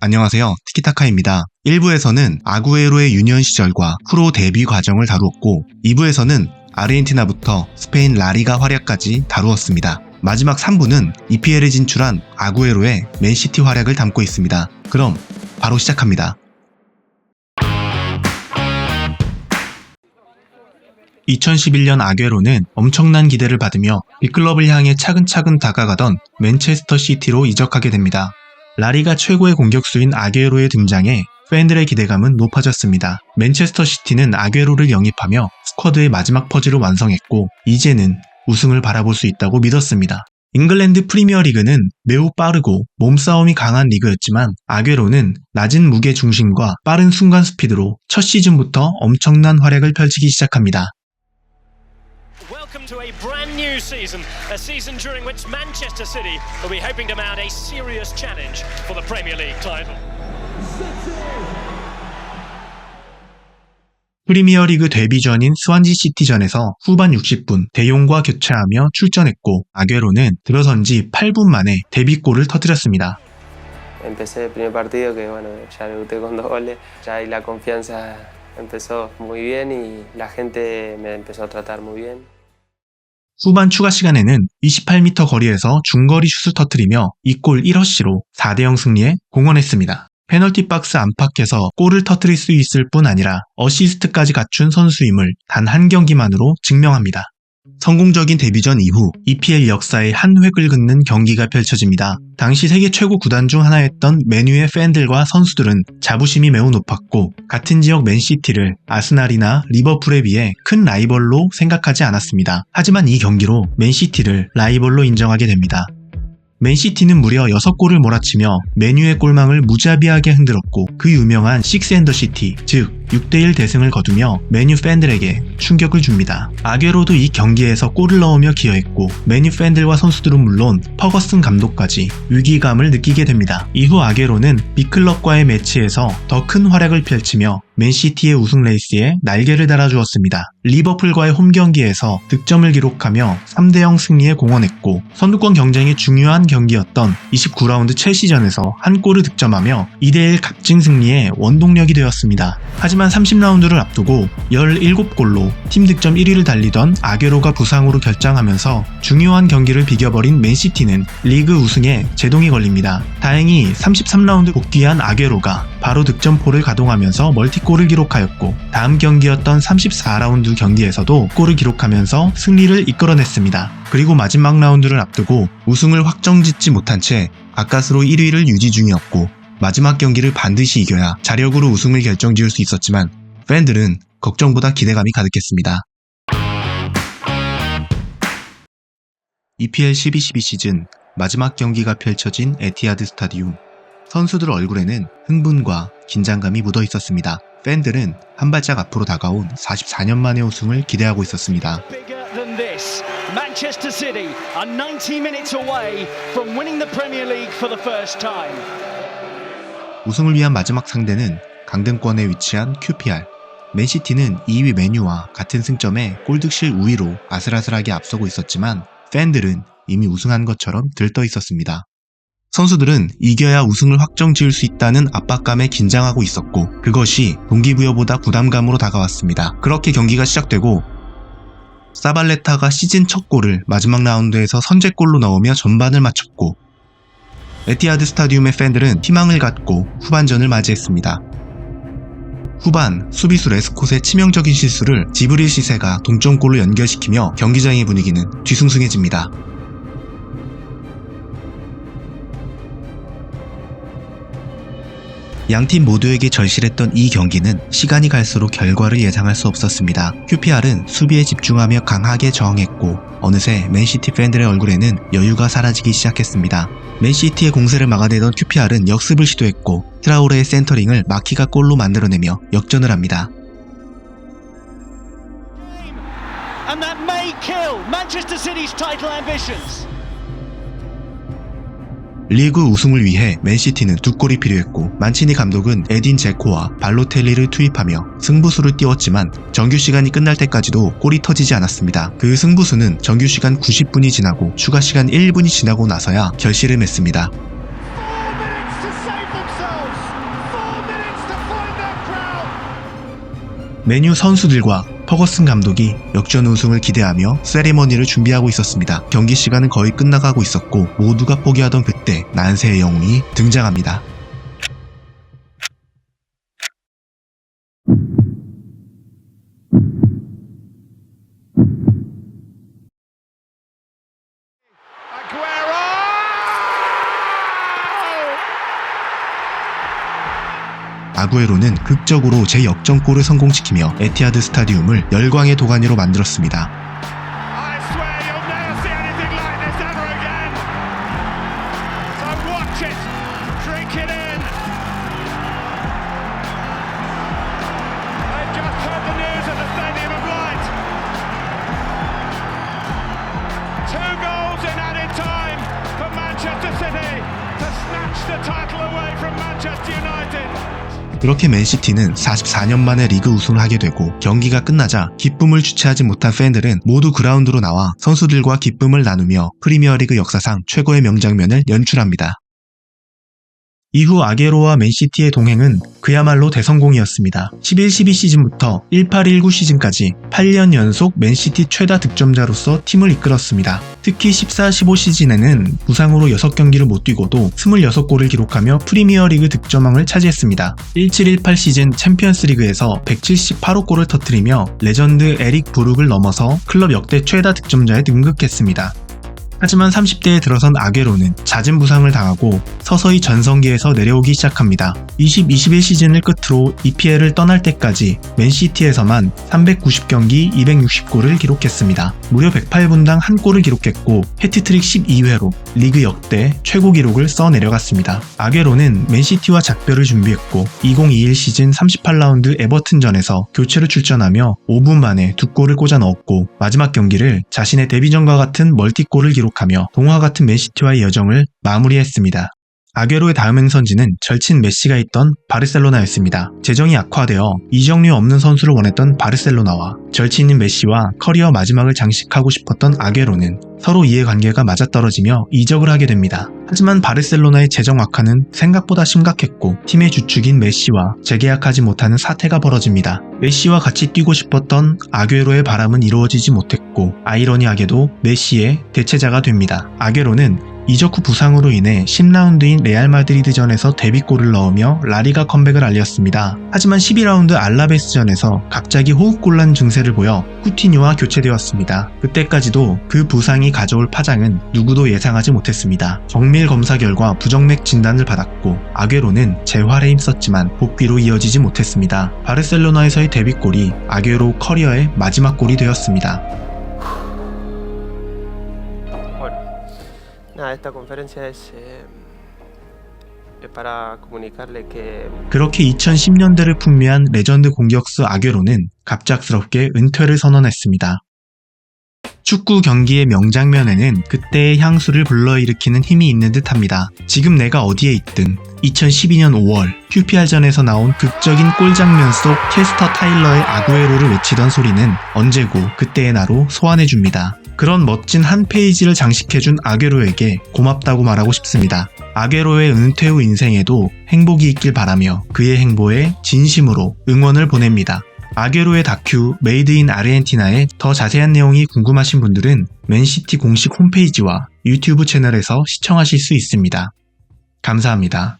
안녕하세요. 티키타카입니다. 1부에서는 아구에로의 유년 시절과 프로 데뷔 과정을 다루었고 2부에서는 아르헨티나부터 스페인 라리가 활약까지 다루었습니다. 마지막 3부는 EPL에 진출한 아구에로의 맨시티 활약을 담고 있습니다. 그럼 바로 시작합니다. 2011년 아구에로는 엄청난 기대를 받으며 빅클럽을 향해 차근차근 다가가던 맨체스터 시티로 이적하게 됩니다. 라리가 최고의 공격수인 아구에로의 등장에 팬들의 기대감은 높아졌습니다. 맨체스터 시티는 아구에로를 영입하며 스쿼드의 마지막 퍼즐을 완성했고 이제는 우승을 바라볼 수 있다고 믿었습니다. 잉글랜드 프리미어리그는 매우 빠르고 몸싸움이 강한 리그였지만 아구에로는 낮은 무게 중심과 빠른 순간 스피드로 첫 시즌부터 엄청난 활약을 펼치기 시작합니다. Welcome to a brand new season, a season during which Manchester City will be hoping to mount a serious challenge for the Premier League title. 프리미어리그 데뷔전인 스완지 시티전에서 후반 60분 대용과 교체하며 출전했고 아구에로는 들어선 지 8분 만에 데뷔골을 터뜨렸습니다. Empecé el primer partido que bueno, ya debuté con 2 goles, ya ahí la confianza empezó muy bien y la gente me empezó a tratar muy bien. 후반 추가 시간에는 28m 거리에서 중거리 슛을 터뜨리며 2골 1어시로 4대0 승리에 공헌했습니다. 페널티 박스 안팎에서 골을 터뜨릴 수 있을 뿐 아니라 어시스트까지 갖춘 선수임을 단 한 경기만으로 증명합니다. 성공적인 데뷔전 이후 EPL 역사의 한 획을 긋는 경기가 펼쳐집니다. 당시 세계 최고 구단 중 하나였던 맨유의 팬들과 선수들은 자부심이 매우 높았고 같은 지역 맨시티를 아스날이나 리버풀에 비해 큰 라이벌로 생각하지 않았습니다. 하지만 이 경기로 맨시티를 라이벌로 인정하게 됩니다. 맨시티는 무려 6골을 몰아치며 맨유의 골망을 무자비하게 흔들었고 그 유명한 식스 앤 더 시티, 즉 6대1 대승을 거두며 맨유 팬들에게 충격을 줍니다. 아구에로도 이 경기에서 골을 넣으며 기여했고 맨유 팬들과 선수들은 물론 퍼거슨 감독까지 위기감을 느끼게 됩니다. 이후 아구에로는 빅클럽과의 매치에서 더 큰 활약을 펼치며 맨시티의 우승 레이스에 날개를 달아주었습니다. 리버풀과의 홈 경기에서 득점을 기록하며 3대0 승리에 공헌했고 선두권 경쟁이 중요한 경기였던 29라운드 첼시전에서 한 골을 득점하며 2대1 값진 승리에 원동력이 되었습니다. 하지만 30라운드를 앞두고 17골로 팀 득점 1위를 달리던 아구에로가 부상으로 결장하면서 중요한 경기를 비겨버린 맨시티는 리그 우승에 제동이 걸립니다. 다행히 33라운드 복귀한 아구에로가 바로 득점포를 가동하면서 멀티골을 기록하였고 다음 경기였던 34라운드 경기에서도 골을 기록하면서 승리를 이끌어냈습니다. 그리고 마지막 라운드를 앞두고 우승을 확정짓지 못한 채 가까스로 1위를 유지 중이었고 마지막 경기를 반드시 이겨야 자력으로 우승을 결정지을 수 있었지만 팬들은 걱정보다 기대감이 가득했습니다. EPL 12-12 시즌 마지막 경기가 펼쳐진 에티하드 스타디움. 선수들 얼굴에는 흥분과 긴장감이 묻어 있었습니다. 팬들은 한 발짝 앞으로 다가온 44년 만의 우승을 기대하고 있었습니다. Manchester City are 90 minutes away from winning the Premier League for the first time. 우승을 위한 마지막 상대는 강등권에 위치한 QPR. 맨시티는 2위 맨유와 같은 승점에 골득실 우위로 아슬아슬하게 앞서고 있었지만 팬들은 이미 우승한 것처럼 들떠 있었습니다. 선수들은 이겨야 우승을 확정지을 수 있다는 압박감에 긴장하고 있었고 그것이 동기부여보다 부담감으로 다가왔습니다. 그렇게 경기가 시작되고 사발레타가 시즌 첫 골을 마지막 라운드에서 선제골로 넣으며 전반을 마쳤고 에티하드 스타디움의 팬들은 희망을 갖고 후반전을 맞이했습니다. 후반 수비수 레스콧의 치명적인 실수를 지브릴 시세가 동점골로 연결시키며 경기장의 분위기는 뒤숭숭해집니다. 양팀 모두에게 절실했던 이 경기는 시간이 갈수록 결과를 예상할 수 없었습니다. QPR은 수비에 집중하며 강하게 저항했고 어느새 맨시티 팬들의 얼굴에는 여유가 사라지기 시작했습니다. 맨시티의 공세를 막아내던 QPR은 역습을 시도했고 트라오레의 센터링을 마키가 골로 만들어내며 역전을 합니다. And that may kill Manchester City's title ambitions. 리그 우승을 위해 맨시티는 2골이 필요했고 만치니 감독은 에딘 제코와 발로텔리를 투입하며 승부수를 띄웠지만 정규시간이 끝날 때까지도 골이 터지지 않았습니다. 그 승부수는 정규시간 90분이 지나고 추가시간 1분이 지나고 나서야 결실을 맺습니다. 메뉴 선수들과 퍼거슨 감독이 역전 우승을 기대하며 세리머니를 준비하고 있었습니다. 경기 시간은 거의 끝나가고 있었고 모두가 포기하던 그때 난세의 영웅이 등장합니다. 아구에로는 극적으로 재역전골을 성공시키며 에티하드 스타디움을 열광의 도가니로 만들었습니다. I swear you'll never see anything like this ever again. So watch it, drink it in. They've just heard the news at the Stadium of Light. 2 goals in added time for Manchester City to snatch the title away from Manchester United. 그렇게 맨시티는 44년 만에 리그 우승을 하게 되고 경기가 끝나자 기쁨을 주체하지 못한 팬들은 모두 그라운드로 나와 선수들과 기쁨을 나누며 프리미어리그 역사상 최고의 명장면을 연출합니다. 이후 아게로와 맨시티의 동행은 그야말로 대성공이었습니다. 11-12 시즌부터 18-19 시즌까지 8년 연속 맨시티 최다 득점자로서 팀을 이끌었습니다. 특히 14-15 시즌에는 부상으로 6경기를 못 뛰고도 26골을 기록하며 프리미어리그 득점왕을 차지했습니다. 17-18 시즌 챔피언스리그에서 178호 골을 터뜨리며 레전드 에릭 부룩을 넘어서 클럽 역대 최다 득점자에 등극했습니다. 하지만 30대에 들어선 아게로는 잦은 부상을 당하고 서서히 전성기에서 내려오기 시작합니다. 20-21 시즌을 끝으로 EPL을 떠날 때까지 맨시티에서만 390경기 260골을 기록했습니다. 무려 108분당 1골을 기록했고 해트트릭 12회로 리그 역대 최고 기록을 써내려갔습니다. 아게로는 맨시티와 작별을 준비했고 2021 시즌 38라운드 에버튼전에서 교체로 출전하며 5분 만에 2골을 꽂아 넣었고 마지막 경기를 자신의 데뷔전과 같은 멀티골을 기록하며 동화 같은 맨시티와의 여정을 마무리했습니다. 아게로의 다음 행선지는 절친 메시가 있던 바르셀로나였습니다. 재정이 악화되어 이적료 없는 선수를 원했던 바르셀로나와 절친인 메시와 커리어 마지막을 장식하고 싶었던 아게로는 서로 이해관계가 맞아떨어지며 이적을 하게 됩니다. 하지만 바르셀로나의 재정 악화는 생각보다 심각했고 팀의 주축인 메시와 재계약하지 못하는 사태가 벌어집니다. 메시와 같이 뛰고 싶었던 아게로의 바람은 이루어지지 못했고 아이러니하게도 메시의 대체자가 됩니다. 아게로는 이적 후 부상으로 인해 10라운드인 레알 마드리드전에서 데뷔골을 넣으며 라리가 컴백을 알렸습니다. 하지만 12라운드 알라베스전에서 갑자기 호흡곤란 증세를 보여 쿠티뉴와 교체되었습니다. 그때까지도 그 부상이 가져올 파장은 누구도 예상하지 못했습니다. 정밀 검사 결과 부정맥 진단을 받았고 아게로는 재활에 힘썼지만 복귀로 이어지지 못했습니다. 바르셀로나에서의 데뷔골이 아게로 커리어의 마지막 골이 되었습니다. Esta conferencia es para comunicarle que 그렇게 2010년대를 풍미한 레전드 공격수 아게로는 갑작스럽게 은퇴를 선언했습니다. 축구 경기의 명장면에는 그때의 향수를 불러일으키는 힘이 있는 듯합니다. 지금 내가 어디에 있든 2012년 5월 QPR전에서 나온 극적인 골 장면 속 캐스터 타일러의 아구에로를 외치던 소리는 언제고 그때의 나로 소환해줍니다. 그런 멋진 한 페이지를 장식해준 아게로에게 고맙다고 말하고 싶습니다. 아게로의 은퇴 후 인생에도 행복이 있길 바라며 그의 행보에 진심으로 응원을 보냅니다. 아게로의 다큐 메이드 인 아르헨티나의 더 자세한 내용이 궁금하신 분들은 맨시티 공식 홈페이지와 유튜브 채널에서 시청하실 수 있습니다. 감사합니다.